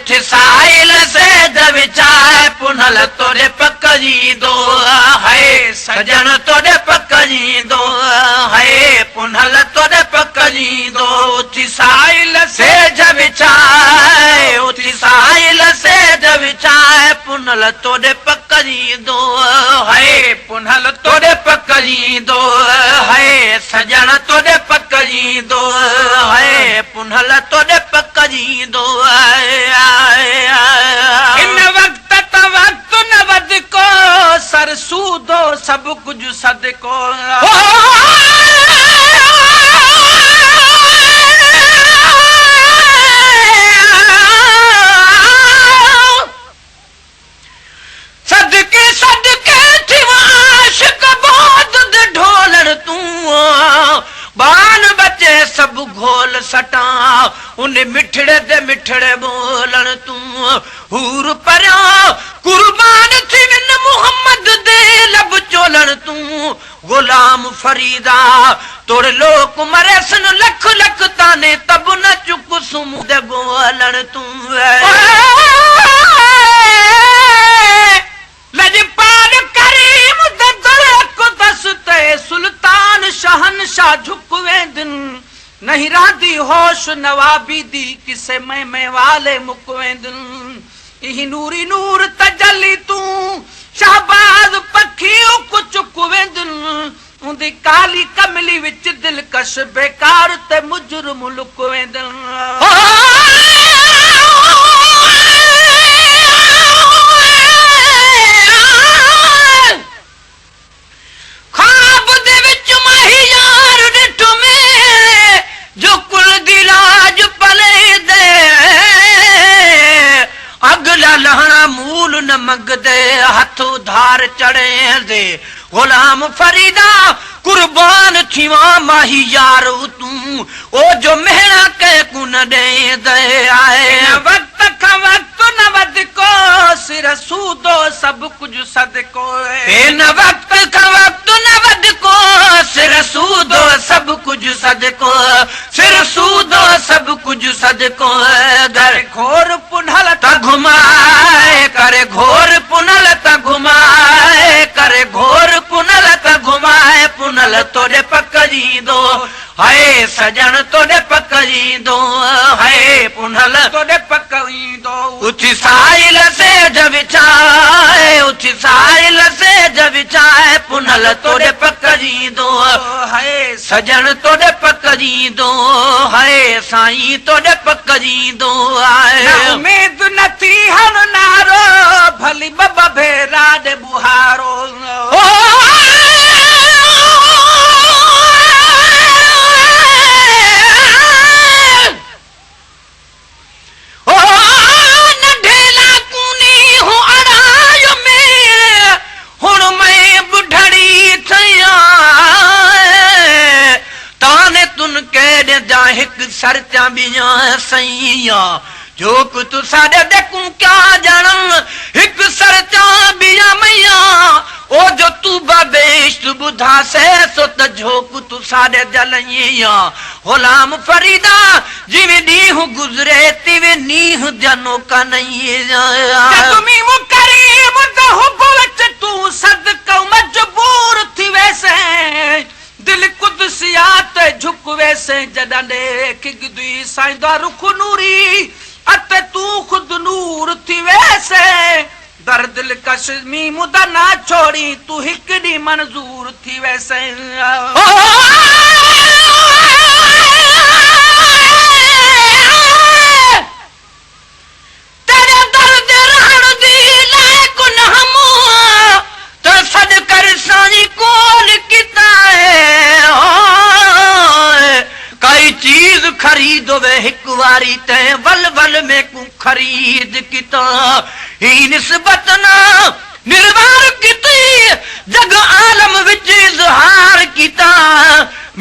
उठ साहिल से विचाए पुनल तोरे पक जी दो है सजन तोरे पक जी दो है पुनल तोरे पक जी दो उठ साहिल से विचाए उठ साहिल से विचाए पुनल तोरे पक जी दो है पुनल तोरे पक जी दो है सजन तोरे पक जी दो है पुनल तोरे पक जी दो इन वक्त वक्त न वध को सरसू दो सब कुछ सद को सदके सदके थिवाश कबोद दे ढोलर तू बान बचे सब घोल सटा उन मिठड़े दे मिठड़े बोलन तू हूर परया कुर्बान थी विन मोहम्मद दे लब चोलन तू गुलाम फरीदा तोड़ लोक मरे सन लख लख ताने तब न चुक सुम दे बोलन तू लजपाल करीम दे दर को दसते सुल्तान शहनशाह झुकवे दिन नहीं राधी होश नवाबी दी किसे मैं वाले मुकवे दिन इही नूरी नूर तजली तू शाहबाज पखियों को चुकवे दिन उंदी काली कमली विच दिलकश बेकार ते मुजरम लुकवे दिन जो कुल दी राज पले दे अगला लहना मूल न मंग दे हथ उधार चढ़े दे गुलाम फरीदा कुर्बान थीवा माही यार तू ओ जो मेहना के कुन दे दे आए वक्त का वक्त न वद को सिर सूदो सब कुछ सद को इन वक्त का वक्त न वद को सिर सूदो सब कुछ सद को सिर सूदो सब कुछ सद को घर घोर पुनल त घुमाए करे घोर पुनल त घुमाए करे घोर पुनल त घुमाए पुनल तोरे पक जी दो है सजन तोरे पक जी दो है पुनल तोरे पक जी दो उठ साहिल से विचाए उठ साहिल से विचाए पुनल तोरे पक जी दो है सजन तोरे पक जी दो है साईं तोरे पक जी दो आए उम्मीद न थी हम नारो भली बाबा भेरा दे बुहारो सरचा बिया सैया जो तू सारे देखूं क्या जानम एक सरचा बिया मैया ओ जो तू बाबेश बुधा से सो त झोक तू सारे जलैया गुलाम फरीदा जिवे नीह गुजरे तिवे नीह जनो का नहीं तुमी मुकरीम द हुब विच तू सदका मजबूर थी वैसे दिल कुदसियात झुकवे से जदा देख गिदी साईं रुख नूरी अते तू खुद नूर थी वैसे दर दिल कश्मी मुदा ना छोड़ी तू हिकड़ी मंजूर थी वैसे तेरे दर्द रहन दी लायक न हमो तो सद कर सानी कोल किता कई चीज खरीदो वे एक वारी ते वल वल में को खरीद किता ही निस्बत ना निर्वार किती जग आलम विच इजहार किता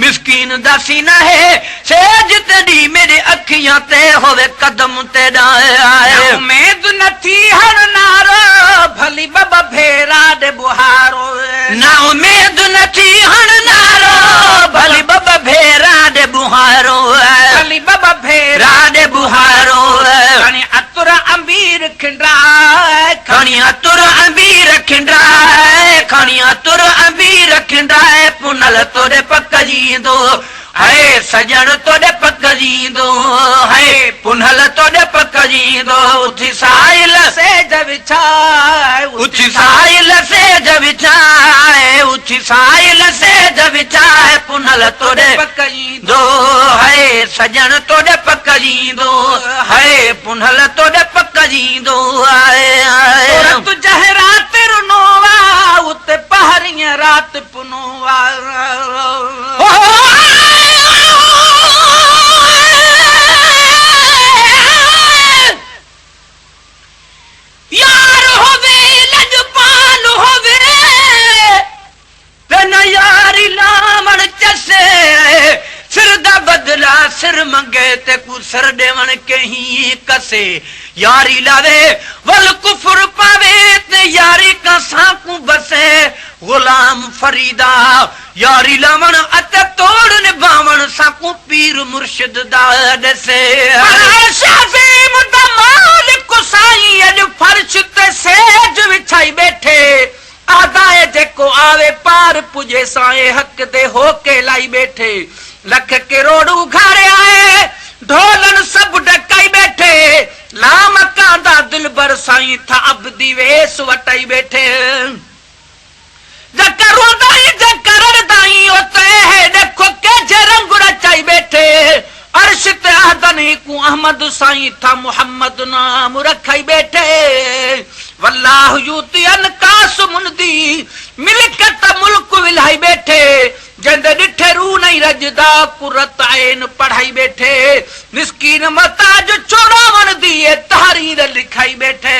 मिस्कीन दा सीना है सेज तेरी मेरे अखियां ते होवे कदम तेरा आए उम्मीद न थी हर नारो भली बाबा भेरा दे बुहारो ना उम्मीद न थी हर नारो भली बाबा भेरा दे बुहारो भली बाबा भेरा दे बुहारो कनी अतरा अंबीर खिंडाए खणिया तुर अंबीर खिंडाए खणिया तुर अंबीर खिंडाए पुनल तोड़े पक जींदो है सजन तोड़े पक जींदो है पुनल तोड़े पक जींदो उथी साइल से जब छाए उथी साइल से जब चाहे उथी साइल से जब चाहे पुनल तोड़े पक दो है सजन तोड़े पक जींदो है पुनल तोड़े पक जींदो आए रत जहरात रुनोवा उते पहरियां रात पुनोवा यार होवे लजपाल होवे न यारी लामण चसे सिर दा बदला सिर मंगे ते कु सर देवण कहीं कसे यारी लावे वल कुफर पावे ते यारी का साकू बसे गुलाम फरीदा यारी लावण अत तोड़ निभावण साकू पीर मुर्शिद दा दसे शाफी मुतमाल कुसाई अज फर्श ते सेज विछाई बैठे आदाए जेको आवे पार पुजे साए हक दे होके लाई बैठे लख करोड़ उघारे आए ढोलन सब डकाई बैठे लाम कांदा दिल बर साई था अबदी वेस वटाई बैठे जकरो दाई जकर दाई होते है देखो के जरंग रचाई बैठे अर्श ते आदनी को अहमद साई था मोहम्मद नाम रखाई बैठे वल्लाह यूती अनकास मुंदी मिलकत मुल्क विलाई बैठे जंद डिठे रू नहीं रजदा कुरत आइन पढ़ाई बैठे मिस्कीन मताज छोड़ावन दिए तहरीर लिखाई बैठे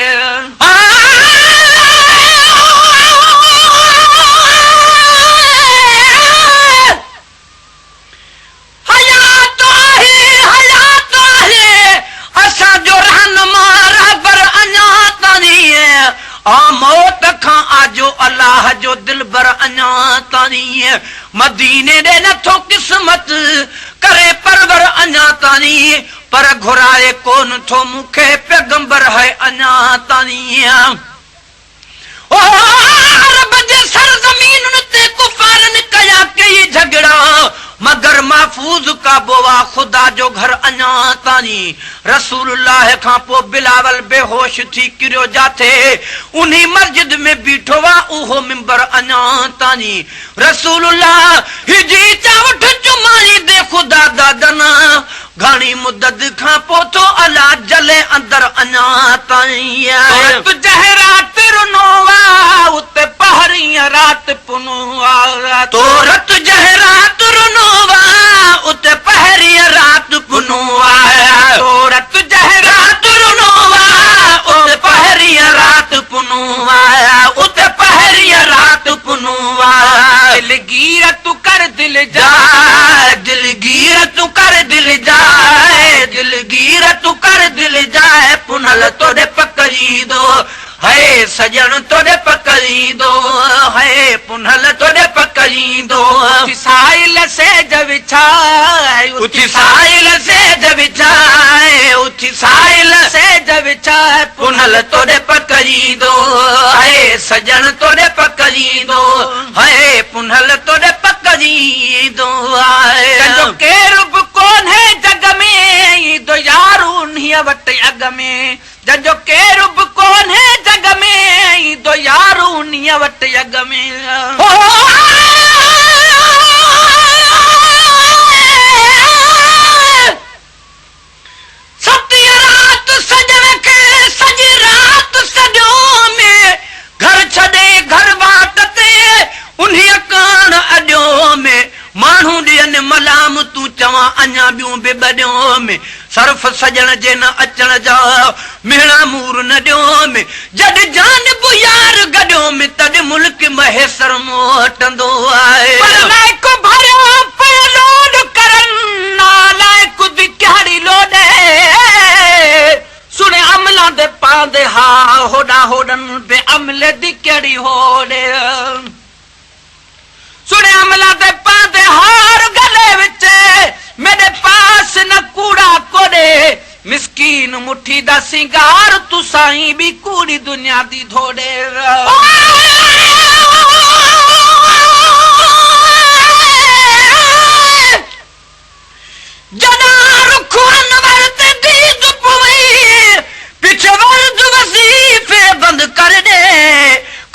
मौत खां आजो अल्लाह जो दिल बर अञा तानी मदीने दे नथो किस्मत करे परवर अञा तानी पर घुराए कोन थो मुखे पैगंबर है अञा तानी ओ रब जे सरजमीन ते कुफारन कया कई झगड़ा मगर महफूज का बोवा खुदा जो घर अञा तानी रसूलुल्लाह खां पो बिलावल बेहोश थी किरियो जाथे उन्हीं मस्जिद में बीठो वा उहो मिंबर अञा तानी रसूलुल्लाह हिजी चावठ चुमाई दे खुदा दादना घणी मुद्दत खां पो तो अला जले अंदर अञा ताई तू जहरात रुनोवा उते पहरियां रात पुनोवा तो रत जहरात रुनोवा उते पहरियां रात पुनोवा तो रत जहरात रुनोवा उते पहरियां रात पुनोवा उते पहरियां रात पुनोवा दिलगीर तू कर दिल जा दिलगीर तू कर दिल जाए दिलगीर तू कर दिल जाए पुनल तोड़े पकड़ी दो है सजन तोड़े पकड़ी दो है पुनल तोड़े पकड़ी दो साइल से जब छाए उठी साइल से जब छाए उठी साइल से जब छाए पुनल तोड़े पकड़ी दो है सजन तोड़े पकड़ी दो है पुनल तोड़े पकड़ी दो जो के रूप कौन है जग में दो यारू नहीं वट अग में जो के रूप कौन है जग में दो यारू नहीं वट अग में सती रात सजन के सज रात सजो में घर छड़े घर बात ते उन्हीं कान अॾियो में माण्हू ॾियनि मलाम तूं चवां अञा ॿियूं बि ॿॾियो में सर्फ सजण जे न अचण जा मेणा मूर न ॾियो में जॾ जान बुयार गॾियो में तॾ मुल्क महेसर मोटंदो आहे नालायक भरियो पियो लोड करन नालायक दी कहाड़ी लोडे सुने अमला दे पांदे हा होडा होडन बे अमले दी कड़ी होडे सुने अमला दे पांदे हार गले विच मेरे पास न कूड़ा कोडे मिसकीन मुठी दा सिंगार तू साईं भी कूड़ी दुनिया दी धोड़े जदा रुखन वरते दीद पवई पिछ वर्द वजीफे बंद कर दे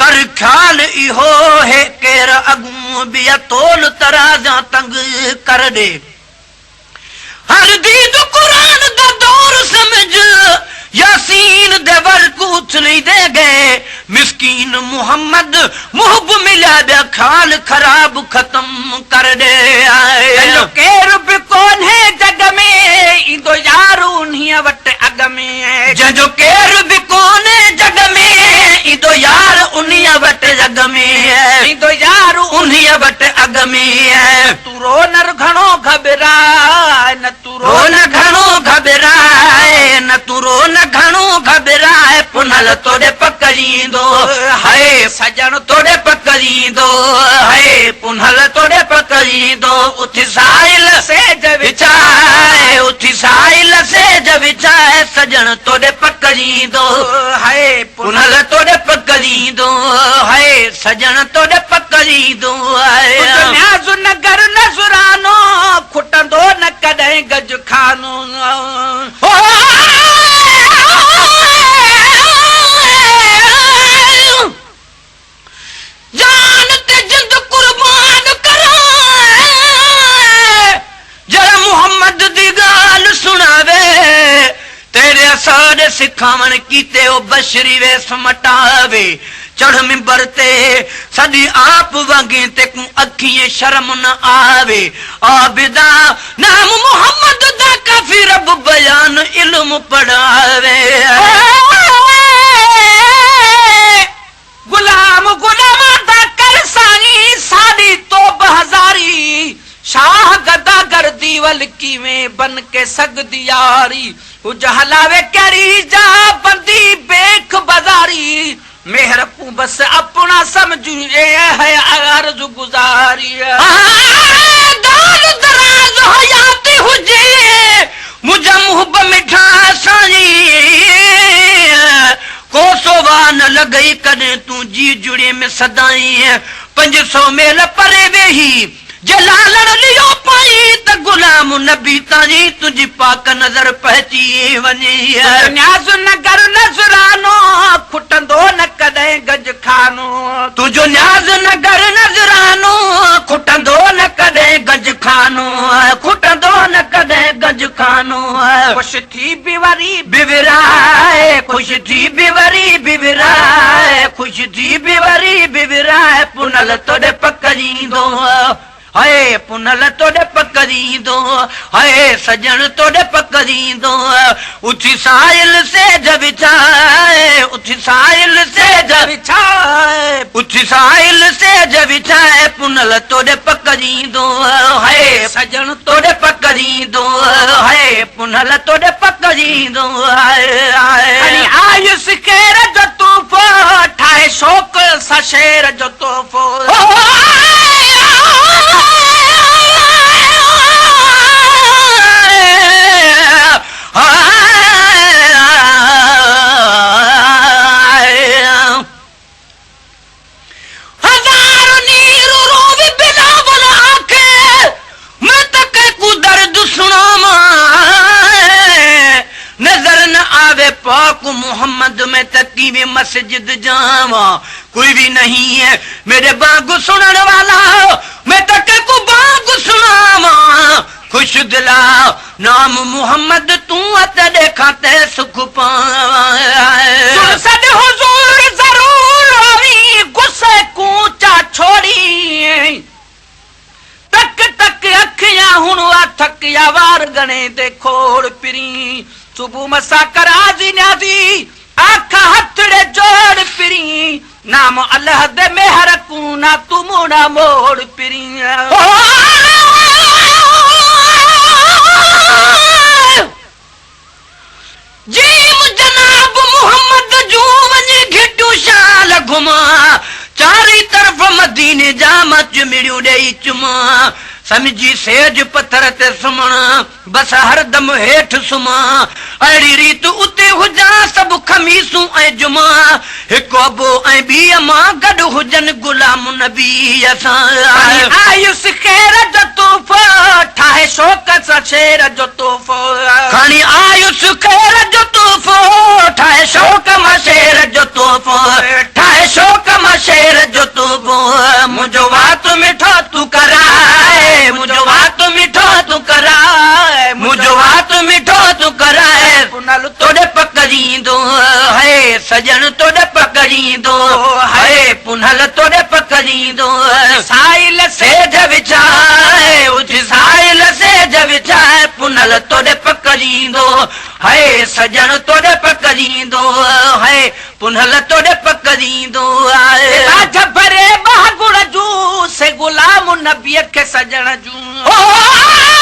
कर ख्याल इहो है केर अगू बिया तोल तराजा तंग कर दे हर दीद कुरान दा दौर समझ यासीन दे वर्क उछली दे गए मिस्कीन मुहम्मद मुहब मिला दे खाल खराब खत्म कर दे जो केर भी कौन है जग में इंदो यार उन्हीं वट अग में जो केर भी कौन है जग में इंदो यार उन्हीं वट जग में इंदो यार उन्हीं वट अग में तू रो न घणो घबराए न तू रो न घणो घबराए न तू रो न घणो घबराए पुनल तोड़े पकड़ींदो हाय सजन तोड़े पकड़ींदो हाय पुनल तोड़े पकड़ींदो उथि साइल से जब विचाए उथि साइल से जब विचाए सजन तोड़े पकड़ींदो हाय पुनल तोड़े पकड़ींदो हाय सजन तोड़े पकड़ींदो हाय न्याज़ नगर नज़रानो खुटंदो न कॾहिं गज खानो जान ते जिंद कुर्बान कराए जरा मुहम्मद दी गाल सुनावे तेरे सारे सिखावन कीते ओ बशरी वेस मटावे चढ़ मिंबर ते सदी आप वांगे ते को अखियां शर्म न आवे आबिदा नाम मुहम्मद दा काफी रब बयान इल्म पढ़ावे गुलाम गुलामा दा कर साई साड़ी तो बहजारी शाह गदागर दीवल कीवें बन के सगदी यारी उजहलावे करी जा बंदी बेख बाजारी मेहर को बस अपना समझू ए है अर्ज गुजारी दाल दराज हयाती हुजे मुझे मुहब मिठा साई कोसोवा न लगई कने तू जी जुड़े में सदाई 500 मेल परे वेही जलालण लियो पाई त गुलाम नबी ताई तुझी पाक नजर पहची वनी न्याज़ नगर नजरानो खुटंदो न कॾहिं गज खानो तुझो न्याज़ नगर नजरानो खुटंदो न कॾहिं गज खानो खुटंदो न कॾहिं गज खानो खुश थी बिवरी बिविराए खुश थी बिवरी बिविराए खुश थी बिवरी बिविराए पुनल तोड़े पकड़ींदो हाय पुनल तोड़े पकड़ींदो हाय सजन तोड़े पकड़ींदो उठी साइल से जब चाहे उठी साइल से जब छाए उठी साइल से जब चाहे पुनल तोड़े पकड़ींदो हाय सजन तोड़े पकड़ींदो हाय पुनल तोड़े पकड़ींदो हाय आयुष केर जो तूफो ठाए शोक सा शेर जो तोहफो पाक मोहम्मद में तकी भी मस्जिद जावा कोई भी नहीं है मेरे बाग सुनने वाला मैं तक को बाग सुनावा खुश दिला नाम मोहम्मद तू अत देखा ते सुख पाए सद हुजूर जरूर होवी गुस्से कूचा छोड़ी तक तक अखियां हुन थक या वार गणे देखोड़ पिरी सुबह मसा कराजी न्याजी आखा हथड़े जोड़ पिरी नाम अल्लाह दे मेहर को ना तू मुड़ा मोड़ पिरी जीम जनाब मोहम्मद जूम घिटू शाल घुमा चारी तरफ मदीने जामा चिमिड़ियूं ॾेई चुमा समझी सेज पत्थर ते सुम्हण बस हरदम हेठि सुम्हां अहिड़ी रीत उते हुजां सभु खमीसूं ऐं जुमा हिकु अबो ऐं ॿी अमां गॾु हुजनि गुलाम नबी सां आयुस ख़ैर जो तूफ़ो ठाहे शौक़ सां शेर जो तोहफ़ो खणी आयुस ख़ैर जो तूफ़ो ठाहे शौक़ मां शेर जो तोहफ़ो ठाहे शौक़ मां शेर जो तोहफ़ो मुंहिंजो वात मिठो तूं कराए मुंहिंजो वात मिठो तूं कराए मुंहिंजो वात मिठो तूं कराए पुनल तोड़े पकड़ींदो है सजन तोड़े पकड़ींदो है पुनल तोड़े पकड़ींदो साइल सेज विछाए उठ साइल सेज विछाए पुनल तोड़े पकड़ींदो है सजन तोड़े पकड़ींदो है पुनल तोड़े पकड़ींदो आहे बाझ भरे बागुण जूं से गुलाम नबीअ खे सजण जूं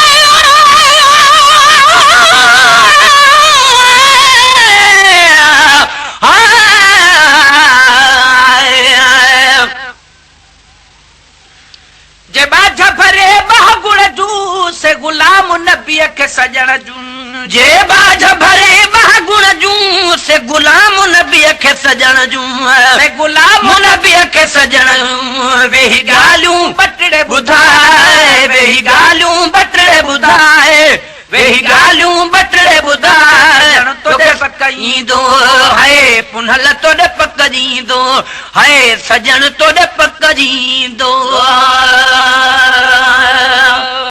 जे बाझ भरे बागुण जूं से गुलाम नबीअ खे सजण जूं जे बाझ भरे बागुण जूं से गुलाम नबीअ खे सजण जूं से गुलाम नबीअ खे सजण वेही ॻाल्हियूं बटड़े ॿुधाए वेही ॻाल्हियूं बटड़े ॿुधाए वेही ॻाल्हियूं बटड़े ॿुधाए तोखे पकड़ींदो है पुनल तोड़े पकड़ींदो है सजन तोड़े पकड़ींदो